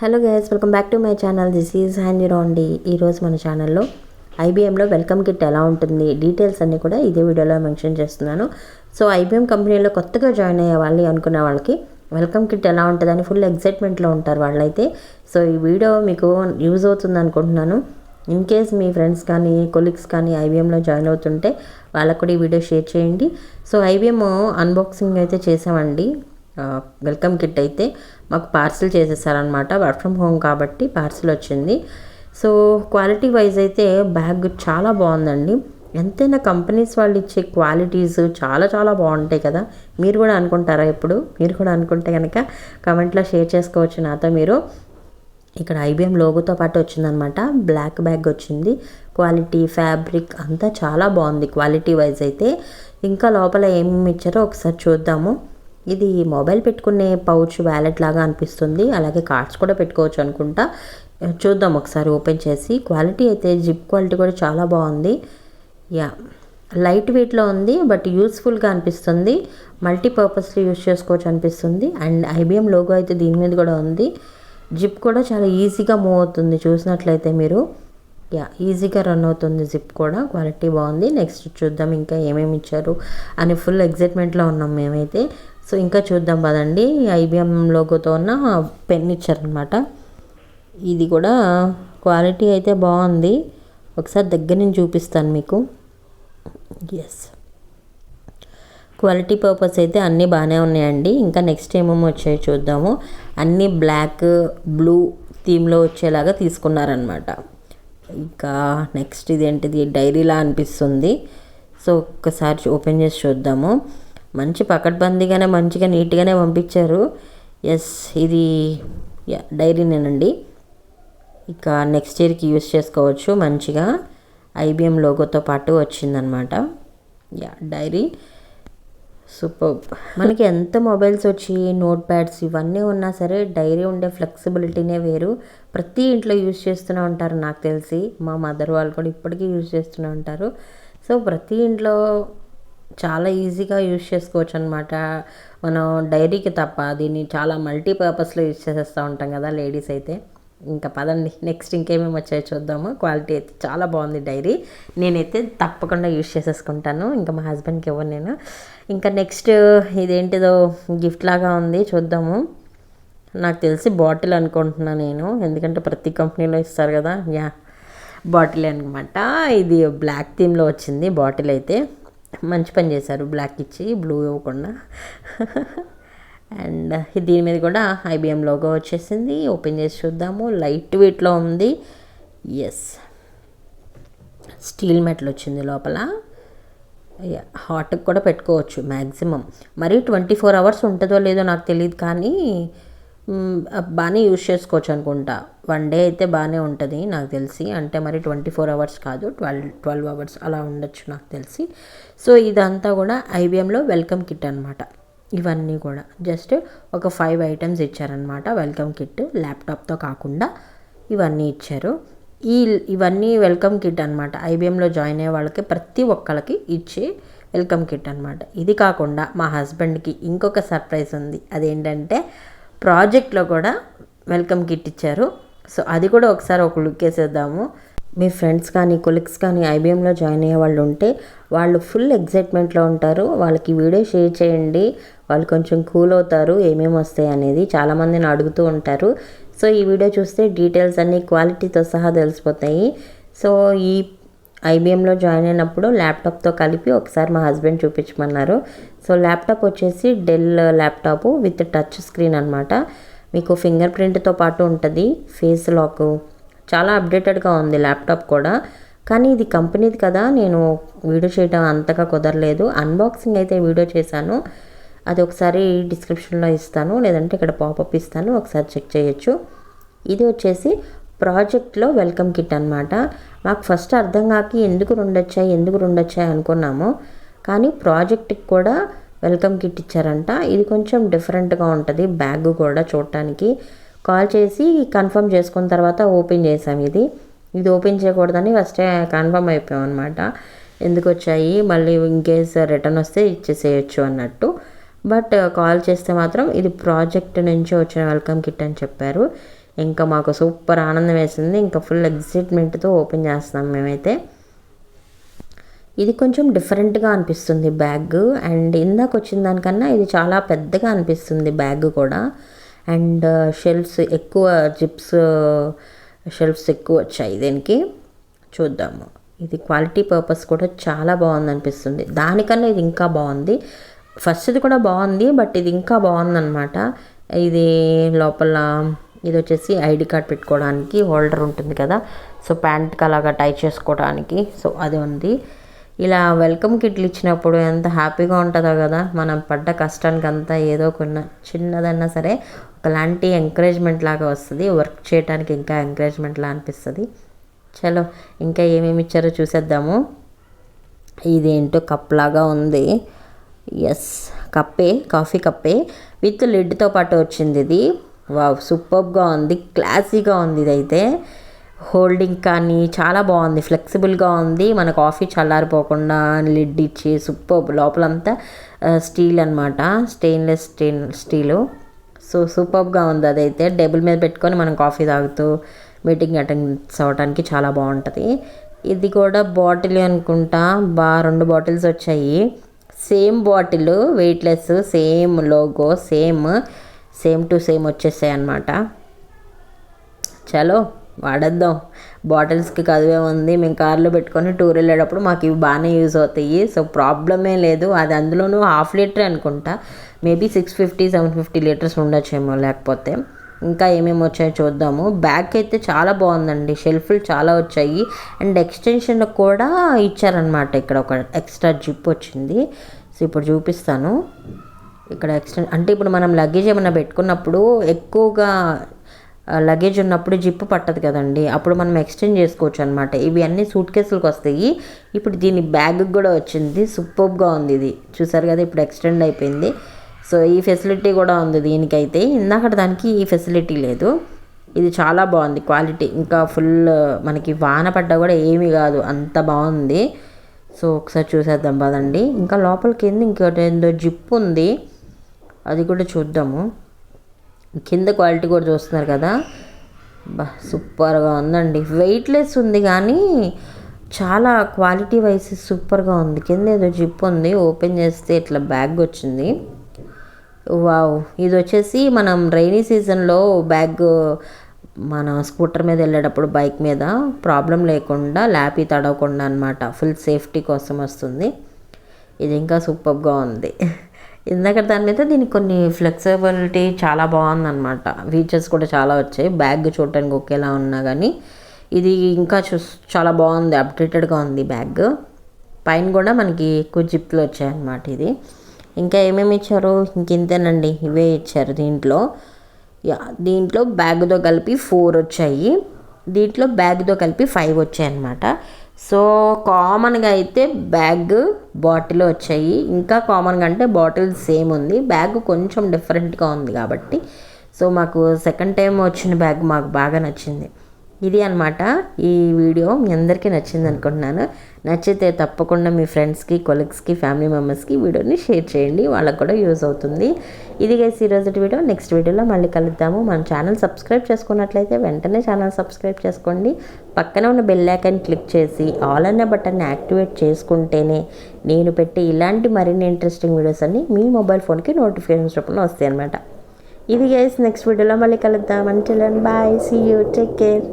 Hello guys, welcome back to my channel. This is Haindavi Rao అండి. ఈరోజు మన ఛానల్లో ఐబీఎంలో వెల్కమ్ కిట్ ఎలా ఉంటుంది డీటెయిల్స్ అన్నీ కూడా ఇదే వీడియోలో మెన్షన్ చేస్తున్నాను. సో ఐబీఎం కంపెనీలో కొత్తగా జాయిన్ అయ్యే వాళ్ళు అనుకునే వాళ్ళకి వెల్కమ్ కిట్ ఎలా ఉంటుందని ఫుల్ ఎక్సైట్మెంట్లో ఉంటారు వాళ్ళైతే. సో ఈ వీడియో మీకు యూజ్ అవుతుంది అనుకుంటున్నాను. ఇన్ కేస్ మీ ఫ్రెండ్స్ కానీ కొలీగ్స్ కానీ ఐబీఎంలో జాయిన్ అవుతుంటే వాళ్ళకు కూడా ఈ వీడియో షేర్ చేయండి. సో ఐబీఎం అన్బాక్సింగ్ అయితే చేసామండి. వెల్కమ్ కిట్ అయితే మాకు పార్సిల్ చేసేసారనమాట. వర్క్ ఫ్రమ్ హోమ్ కాబట్టి పార్సిల్ వచ్చింది. సో క్వాలిటీ వైజ్ అయితే బ్యాగ్ చాలా బాగుందండి. ఎంతైనా కంపెనీస్ వాళ్ళు ఇచ్చే క్వాలిటీస్ చాలా చాలా బాగుంటాయి కదా. మీరు కూడా అనుకుంటారా? ఎప్పుడు మీరు కూడా అనుకుంటే కనుక కామెంట్లో షేర్ చేసుకోవచ్చు నాతో. మీరు ఇక్కడ ఐబీఎం లోగోతో పాటు వచ్చిందనమాట. బ్లాక్ బ్యాగ్ వచ్చింది. క్వాలిటీ ఫ్యాబ్రిక్ అంతా చాలా బాగుంది క్వాలిటీ వైజ్ అయితే. ఇంకా లోపల ఏమేమి ఇచ్చారో ఒకసారి చూద్దాము. ఇది మొబైల్ పెట్టుకునే పౌచ్ వ్యాలెట్ లాగా అనిపిస్తుంది. అలాగే కార్డ్స్ కూడా పెట్టుకోవచ్చు అనుకుంటా. చూద్దాం ఒకసారి ఓపెన్ చేసి. క్వాలిటీ అయితే జిప్ క్వాలిటీ కూడా చాలా బాగుంది. యా, లైట్ వెయిట్లో ఉంది బట్ యూస్ఫుల్గా అనిపిస్తుంది. మల్టీపర్పస్లో యూస్ చేసుకోవచ్చు అనిపిస్తుంది. అండ్ ఐబీఎం లోగో అయితే దీని మీద కూడా ఉంది. జిప్ కూడా చాలా ఈజీగా మూవ్ అవుతుంది చూసినట్లయితే మీరు. యా, ఈజీగా రన్ అవుతుంది జిప్ కూడా. క్వాలిటీ బాగుంది. నెక్స్ట్ చూద్దాం ఇంకా ఏమేమి ఇచ్చారు అని ఫుల్ ఎగ్జైట్మెంట్లో ఉన్నాం మేమైతే. సో ఇంకా చూద్దాం పదండి. ఐబీఎం లోగోతో ఉన్న పెన్ ఇచ్చారనమాట. ఇది కూడా క్వాలిటీ అయితే బాగుంది. ఒకసారి దగ్గర నుంచి చూపిస్తాను మీకు. ఎస్, క్వాలిటీ పర్పస్ అయితే అన్నీ బాగానే ఉన్నాయండి. ఇంకా నెక్స్ట్ ఏమేమి వచ్చాయో చూద్దాము. అన్నీ బ్లాక్ బ్లూ థీమ్లో వచ్చేలాగా తీసుకున్నారనమాట. ఇంకా నెక్స్ట్ ఇదేంటిది డైరీలా అనిపిస్తుంది. సో ఒక్కసారి ఓపెన్ చేసి చూద్దాము. మంచి పకడ్బందీగానే మంచిగా నీట్గానే పంపించారు. ఎస్, ఇది డైరీనేనండి. ఇక నెక్స్ట్ ఇయర్కి యూస్ చేసుకోవచ్చు మంచిగా. ఐబీఎం లోగోతో పాటు వచ్చిందనమాట. Yeah, diary super. మనకి ఎంత మొబైల్స్ వచ్చి నోట్ ప్యాడ్స్ ఇవన్నీ ఉన్నా సరే డైరీ ఉండే ఫ్లెక్సిబిలిటీనే వేరు. ప్రతి ఇంట్లో యూజ్ చేస్తూనే ఉంటారు నాకు తెలిసి. మా మదర్ వాళ్ళు కూడా ఇప్పటికీ యూజ్ చేస్తూనే ఉంటారు. సో ప్రతి ఇంట్లో చాలా ఈజీగా యూజ్ చేసుకోవచ్చు అనమాట. మనం డైరీకి తప్ప దీన్ని చాలా మల్టీపర్పస్లో యూజ్ చేసేస్తూ ఉంటాం కదా లేడీస్ అయితే. ఇంకా పదండి నెక్స్ట్ ఇంకేమేమి వచ్చాయో చూద్దాము. క్వాలిటీ అయితే చాలా బాగుంది డైరీ. నేనైతే తప్పకుండా యూజ్ చేసేసుకుంటాను. ఇంకా మా హస్బెండ్కి ఇవ్వను నేను. ఇంకా నెక్స్ట్ ఇదేంటిదో గిఫ్ట్ లాగా ఉంది, చూద్దాము. నాకు తెలిసి బాటిల్ అనుకుంటున్నాను నేను, ఎందుకంటే ప్రతి కంపెనీలో ఇస్తారు కదా. యా, బాటిల్ అనమాట. ఇది బ్లాక్ థీమ్లో వచ్చింది బాటిల్ అయితే. మంచి పని చేశారు బ్లాక్ ఇచ్చి బ్లూ ఇవ్వకుండా. అండ్ దీని మీద కూడా ఐబీఎం లోగో వచ్చేసింది. ఓపెన్ చేసి చూద్దాము. లైట్ వెయిట్లో ఉంది. ఎస్, స్టీల్ మెటల్ వచ్చింది లోపల. హాట్కి కూడా పెట్టుకోవచ్చు మ్యాక్సిమం. మరి 24 hours ఉంటుందో లేదో నాకు తెలియదు, కానీ బాగానే యూజ్ చేసుకోవచ్చు అనుకుంటా. 1 day అయితే బాగానే ఉంటుంది నాకు తెలిసి. అంటే మరి 24 hours కాదు, 12 hours అలా ఉండొచ్చు నాకు తెలిసి. సో ఇదంతా కూడా ఐబీఎంలో వెల్కమ్ కిట్ అనమాట. ఇవన్నీ కూడా జస్ట్ ఒక 5 items ఇచ్చారనమాట వెల్కమ్ కిట్. ల్యాప్టాప్తో కాకుండా ఇవన్నీ ఇచ్చారు. ఇవన్నీ వెల్కమ్ కిట్ అనమాట. ఐబీఎంలో జాయిన్ అయ్యే వాళ్ళకి ప్రతి ఒక్కరికి ఇచ్చే వెల్కమ్ కిట్ అనమాట. ఇది కాకుండా మా హస్బెండ్కి ఇంకొక సర్ప్రైజ్ ఉంది. అదేంటంటే ప్రాజెక్ట్లో కూడా వెల్కమ్ కిట్ ఇచ్చారు. సో అది కూడా ఒకసారి ఒక లుక్ వేసేద్దాము. మీ ఫ్రెండ్స్ కానీ కొలీగ్స్ కానీ ఐబీఎంలో జాయిన్ అయ్యే వాళ్ళు ఉంటే వాళ్ళు ఫుల్ ఎక్సైట్మెంట్లో ఉంటారు. వాళ్ళకి వీడియో షేర్ చేయండి, వాళ్ళు కొంచెం కూల్ అవుతారు. ఏమేమి వస్తాయి అనేది చాలామందిని అడుగుతూ ఉంటారు. సో ఈ వీడియో చూస్తే డీటెయిల్స్ అన్నీ క్వాలిటీతో సహా తెలిసిపోతాయి. సో ఈ ఐబీఎంలో జాయిన్ అయినప్పుడు ల్యాప్టాప్తో కలిపి ఒకసారి మా హస్బెండ్ చూపించమన్నారు. సో ల్యాప్టాప్ వచ్చేసి Dell laptop with touch screen అనమాట. మీకు ఫింగర్ ప్రింట్తో పాటు ఉంటుంది, ఫేస్ లాక్. చాలా అప్డేటెడ్గా ఉంది ల్యాప్టాప్ కూడా. కానీ ఇది కంపెనీది కదా, నేను వీడియో చేయడం అంతగా కుదరలేదు. అన్బాక్సింగ్ అయితే వీడియో చేశాను, అది ఒకసారి డిస్క్రిప్షన్లో ఇస్తాను, లేదంటే ఇక్కడ పాపప్ ఇస్తాను, ఒకసారి చెక్ చేయొచ్చు. ఇది వచ్చేసి ప్రాజెక్ట్లో వెల్కమ్ కిట్ అనమాట. మాకు ఫస్ట్ అర్థం కాక ఎందుకు రెండు వచ్చాయి అనుకున్నాము. కానీ ప్రాజెక్ట్కి కూడా వెల్కమ్ కిట్ ఇచ్చారంట. ఇది కొంచెం డిఫరెంట్గా ఉంటుంది. బ్యాగ్ కూడా చూడటానికి. కాల్ చేసి కన్ఫర్మ్ చేసుకున్న తర్వాత ఓపెన్ చేసాం. ఇది ఓపెన్ చేయకూడదని ఫస్టే కన్ఫర్మ్ అయిపోయాం అనమాట. ఎందుకు వచ్చాయి, మళ్ళీ ఇన్కేస్ రిటర్న్ వస్తే ఇచ్చేసేయచ్చు అన్నట్టు. బట్ కాల్ చేస్తే మాత్రం ఇది ప్రాజెక్ట్ నుంచి వచ్చిన వెల్కమ్ కిట్ అని చెప్పారు. ఇంకా మాకు సూపర్ ఆనందం వేసింది. ఇంకా ఫుల్ ఎక్సైట్మెంట్తో ఓపెన్ చేస్తున్నాం మేమైతే. ఇది కొంచెం డిఫరెంట్గా అనిపిస్తుంది బ్యాగ్, అండ్ ఇందాక వచ్చిన దానికన్నా ఇది చాలా పెద్దగా అనిపిస్తుంది బ్యాగ్ కూడా. అండ్ షెల్ఫ్స్ ఎక్కువ, జిప్స్ షెల్ఫ్స్ ఎక్కువ వచ్చాయి దీనికి. చూద్దాము. ఇది క్వాలిటీ పర్పస్ కూడా చాలా బాగుంది అనిపిస్తుంది. దానికన్నా ఇది ఇంకా బాగుంది. ఫస్ట్ది కూడా బాగుంది, బట్ ఇది ఇంకా బాగుందన్నమాట. ఇది లోపల ఇది వచ్చేసి ఐడి కార్డ్ పెట్టుకోవడానికి హోల్డర్ ఉంటుంది కదా, సో ప్యాంట్కి అలాగా టై చేసుకోవడానికి, సో అది ఉంది. ఇలా వెల్కమ్ కిట్లు ఇచ్చినప్పుడు ఎంత హ్యాపీగా ఉంటుందో కదా. మనం పడ్డ కష్టానికి అంతా ఏదో కొన్న చిన్నదన్నా సరే ఒకలాంటి ఎంకరేజ్మెంట్ లాగా వస్తుంది. వర్క్ చేయడానికి ఇంకా ఎంకరేజ్మెంట్లా అనిపిస్తుంది. చలో ఇంకా ఏమేమి ఇచ్చారో చూసేద్దాము. ఇదేంటో కప్ లాగా ఉంది. ఎస్, కప్పే, కాఫీ కప్పే విత్ లిడ్తో పాటు వచ్చింది ఇది. వావ్, సూపర్గా ఉంది, క్లాసీగా ఉంది. ఇదైతే హోల్డింగ్ కానీ చాలా బాగుంది, ఫ్లెక్సిబుల్గా ఉంది. మన కాఫీ చల్లారిపోకుండా లిడ్ ఇచ్చి సూపర్. లోపలంతా స్టీల్ అనమాట, స్టెయిన్లెస్ స్టీలు. సో సూపర్గా ఉంది. అదైతే టేబుల్ మీద పెట్టుకొని మనం కాఫీ తాగుతూ మీటింగ్ అటెండ్ అవ్వడానికి చాలా బాగుంటుంది. ఇది కూడా బాటిల్ అనుకుంటా. 2 బాటిల్స్ వచ్చాయి. Same bottle, weightless, same logo, same to same వచ్చేసాయి అన్నమాట. చలో వాడేద్దాం. బాటిల్స్కి కదివే ఉంది. మేము కార్లో పెట్టుకొని టూర్ వెళ్ళేటప్పుడు మాకు ఇవి బాగానే యూజ్ అవుతాయి. సో ప్రాబ్లమే లేదు. అది అందులోనూ 1/2 లీటర్ అనుకుంటా, మేబీ 650-750 లీటర్స్ ఉండొచ్చేమో. లేకపోతే ఇంకా ఏమేమి వచ్చాయో చూద్దాము. బ్యాగ్ అయితే చాలా బాగుందండి, షెల్ఫ్లు చాలా వచ్చాయి. అండ్ ఎక్స్టెన్షన్ కూడా ఇచ్చారనమాట. ఇక్కడ ఒక ఎక్స్ట్రా జిప్ వచ్చింది. సో ఇప్పుడు చూపిస్తాను. ఇక్కడ అంటే ఇప్పుడు మనం లగేజ్ ఏమైనా పెట్టుకున్నప్పుడు ఎక్కువగా లగేజ్ ఉన్నప్పుడు జిప్పు పట్టదు కదండి, అప్పుడు మనం ఎక్స్టెండ్ చేసుకోవచ్చు అనమాట. ఇవి అన్నీ సూట్ కేసులకు వస్తాయి. ఇప్పుడు దీని బ్యాగ్కి కూడా వచ్చింది. సూపర్గా ఉంది ఇది. చూసారు కదా, ఇప్పుడు ఎక్స్టెండ్ అయిపోయింది. సో ఈ ఫెసిలిటీ కూడా ఉంది దీనికైతే. ఇందాక దానికి ఈ ఫెసిలిటీ లేదు. ఇది చాలా బాగుంది క్వాలిటీ. ఇంకా ఫుల్ మనకి వాన పడ్డా కూడా ఏమీ కాదు, అంత బాగుంది. సో ఒకసారి చూసేద్దాం పదండి. ఇంకా లోపలికి ఇంకోటి ఏందో జిప్ ఉంది, అది కూడా చూద్దాము. కింద క్వాలిటీ కూడా చూస్తున్నారు కదా, సూపర్గా ఉందండి. వెయిట్లెస్ ఉంది కానీ చాలా క్వాలిటీ వైజ్ సూపర్గా ఉంది. కింద ఏదో జిప్ ఉంది, ఓపెన్ చేస్తే ఇట్లా బ్యాగ్ వచ్చింది. వావ్, ఇది వచ్చేసి మనం రైనీ సీజన్లో బ్యాగ్ మన స్కూటర్ మీద వెళ్ళేటప్పుడు బైక్ మీద ప్రాబ్లం లేకుండా, ల్యాపీ తడవకుండా అనమాట, ఫుల్ సేఫ్టీ కోసం వస్తుంది. ఇది ఇంకా సూపర్గా ఉంది. ఇందాక దాని మీద దీనికి కొన్ని ఫ్లెక్సిబిలిటీ చాలా బాగుందన్నమాట. ఫీచర్స్ కూడా చాలా వచ్చాయి. బ్యాగ్ చూడటానికి ఒకేలా ఉన్నా కానీ ఇది ఇంకా చాలా బాగుంది, అప్డేటెడ్గా ఉంది బ్యాగ్. పైన కూడా మనకి ఎక్కువ జిప్లు వచ్చాయన్నమాట. ఇది ఇంకా ఏమేమి ఇచ్చారు, ఇంతేనండి, ఇవే ఇచ్చారు దీంట్లో. దీంట్లో బ్యాగ్తో కలిపి 4 వచ్చాయి, దీంట్లో బ్యాగ్తో కలిపి 5 వచ్చాయి అన్నమాట. సో కామన్గా అయితే బ్యాగ్, బాటిల్ వచ్చాయి. ఇంకా కామన్గా అంటే బాటిల్ సేమ్ ఉంది, బ్యాగ్ కొంచెం డిఫరెంట్గా ఉంది కాబట్టి. సో మాకు సెకండ్ టైం వచ్చిన బ్యాగ్ మాకు బాగా నచ్చింది. ఇది అనమాట ఈ వీడియో. మీ అందరికీ నచ్చింది అనుకుంటున్నాను. నచ్చితే తప్పకుండా మీ ఫ్రెండ్స్కి, కొలీగ్స్కి, ఫ్యామిలీ మెంబర్స్కి వీడియోని షేర్ చేయండి, వాళ్ళకు కూడా యూజ్ అవుతుంది. ఇది గైస్ ఈరోజు వీడియో. నెక్స్ట్ వీడియోలో మళ్ళీ కలుద్దాము. మన ఛానల్ సబ్స్క్రైబ్ చేసుకున్నట్లయితే వెంటనే ఛానల్ సబ్స్క్రైబ్ చేసుకోండి. పక్కన ఉన్న బెల్ ఐకాన్ క్లిక్ చేసి ఆల్ అనే బటన్ని యాక్టివేట్ చేసుకుంటేనే నేను పెట్టే ఇలాంటి మరిన్ని ఇంట్రెస్టింగ్ వీడియోస్ అన్నీ మీ మొబైల్ ఫోన్కి నోటిఫికేషన్స్ రూపంలో వస్తాయి అనమాట. ఇది గైస్ నెక్స్ట్ వీడియోలో మళ్ళీ కలుద్దాం. Until then bye, see you, take care.